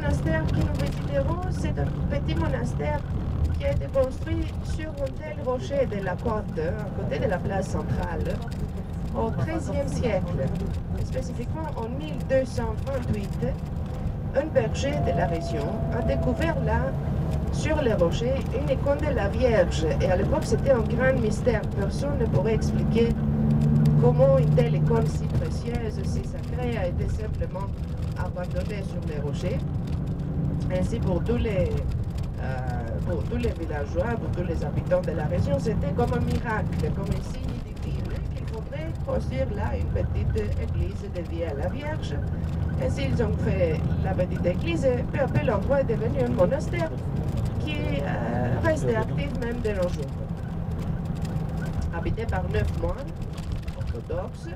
Le monastère que nous visiterons, c'est un petit monastère qui a été construit sur un tel rocher de la côte, à côté de la place centrale, au XIIIe siècle. Spécifiquement en 1228, un berger de la région a découvert là, sur les rochers, une icône de la Vierge. Et à l'époque, c'était un grand mystère. Personne ne pourrait expliquer comment une telle icône si précieuse, si sacrée, a été simplement abandonnée sur les rochers. Ainsi, pour tous les villageois, pour tous les habitants de la région, c'était comme un miracle, comme un signe divin, qu'il faudrait construire là une petite église dédiée à la Vierge. Ainsi, ils ont fait la petite église et peu à peu, l'endroit est devenu un monastère qui reste actif même de nos jours. Habité par 9 moines orthodoxes.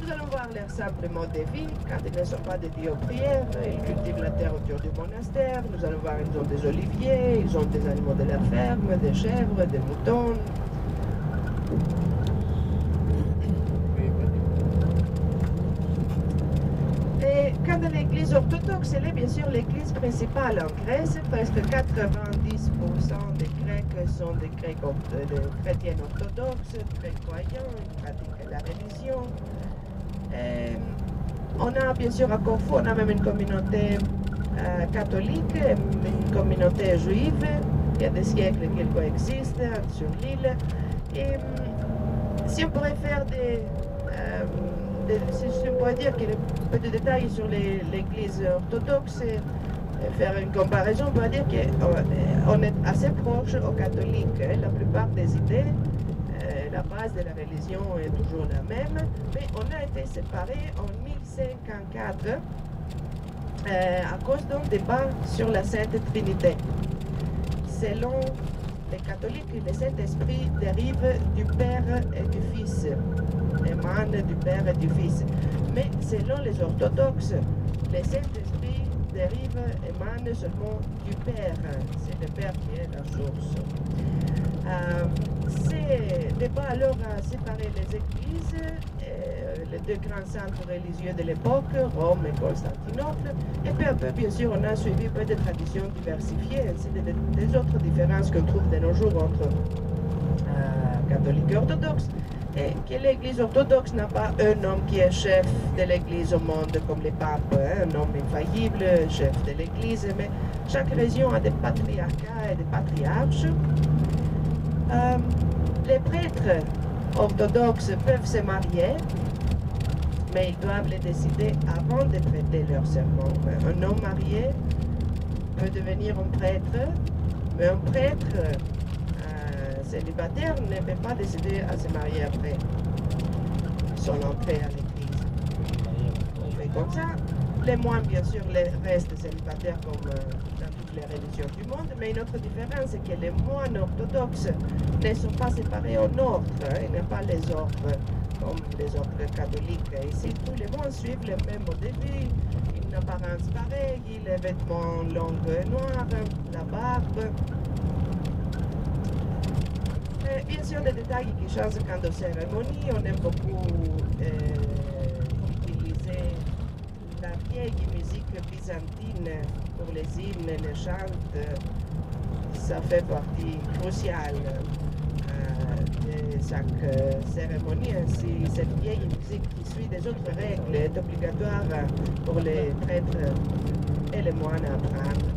Nous allons voir leur simple mode de vie. Quand ils ne sont pas dédiés aux prières, ils cultivent la terre autour du monastère. Nous allons voir qu'ils ont des oliviers, ils ont des animaux de la ferme, des chèvres, des moutons. Et quant à l'église orthodoxe, elle est bien sûr l'église principale en Grèce. Presque 90% des Grecs sont des chrétiens orthodoxes, très croyants, ils pratiquent la religion. On a bien sûr à Corfou, on a même une communauté catholique, une communauté juive. Il y a des siècles qu'elles coexistent sur l'île. Et si on pourrait faire si on pourrait dire qu'il y a un peu de détails sur l'église orthodoxe, faire une comparaison, on pourrait dire qu'on est assez proche aux catholiques. La plupart des idées, la base de la religion est toujours la même, mais on a été séparés en 1054 à cause d'un débat sur la Sainte Trinité. Selon les catholiques, le Saint-Esprit dérive du Père et du Fils, émane du Père et du Fils. Mais selon les orthodoxes, le Saint-Esprit émane seulement du Père. C'est le Père qui est la source. Ces débats alors a séparé les églises, les deux grands centres religieux de l'époque, Rome et Constantinople, et peu à peu, bien sûr, on a suivi peu de traditions diversifiées, ainsi des autres différences qu'on trouve de nos jours entre catholiques et orthodoxes, et que l'église orthodoxe n'a pas un homme qui est chef de l'église au monde comme les papes, un homme infaillible, chef de l'église, mais chaque région a des patriarcats et des patriarches. Les prêtres orthodoxes peuvent se marier, mais ils doivent le décider avant de prêter leur serment. Un homme marié peut devenir un prêtre, mais un prêtre célibataire ne peut pas décider à se marier après son entrée à l'église. On fait comme ça. Les moines, bien sûr, restent célibataires comme dans toutes les religions du monde, mais une autre différence, c'est que les moines orthodoxes ne sont pas séparés en ordre, ils n'ont pas les ordres comme les autres catholiques. Ici, tous les moines suivent le même mode de vie, une apparence pareille, les vêtements longs et noirs, la barbe. Bien sûr, des détails qui changent quant aux cérémonies. On aime beaucoup utiliser la vieille musique byzantine pour les hymnes, les chants. Ça fait partie cruciale de chaque cérémonie. Ainsi, cette vieille musique qui suit des autres règles est obligatoire pour les prêtres et les moines à apprendre.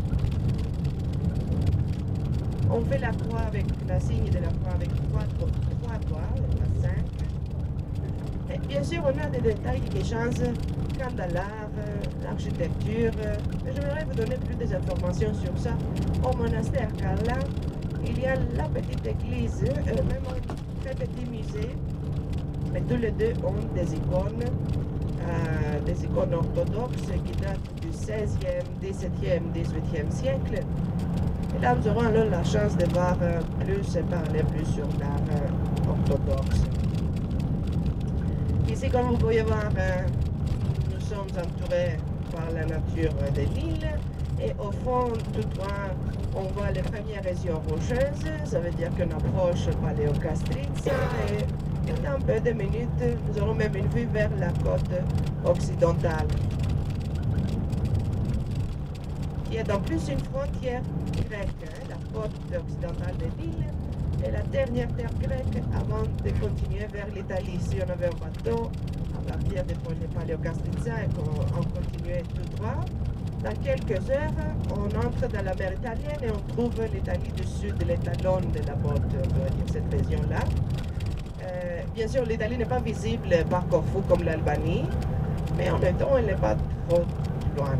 On fait la croix avec la signe de la croix avec trois doigts, pas 5. Et bien sûr, on a des détails qui changent quant à l'art, l'architecture. Mais j'aimerais vous donner plus d'informations sur ça au monastère, car là, il y a la petite église, même un très petit musée. Mais tous les deux ont des icônes orthodoxes qui datent du 16e, 17e, 18e siècle. Et là, nous aurons alors la chance de voir plus et parler plus sur l'art orthodoxe. Ici, comme vous pouvez voir, nous sommes entourés par la nature de l'île. Et au fond, tout droit, on voit les premières régions rocheuses. Ça veut dire qu'on approche Paléocastritsa. Et dans un peu de minutes, nous aurons même une vue vers la côte occidentale. qui est en plus une frontière grecque. Hein. La côte occidentale de l'île est la dernière terre grecque avant de continuer vers l'Italie. Si on avait un bateau à partir de Paléokastritsa et qu'on continuait tout droit, dans quelques heures, on entre dans la mer italienne et on trouve l'Italie du Sud, l'étalon de la botte, on doit dire, cette région-là. Bien sûr, l'Italie n'est pas visible par Corfou comme l'Albanie, mais en même temps, elle n'est pas trop loin.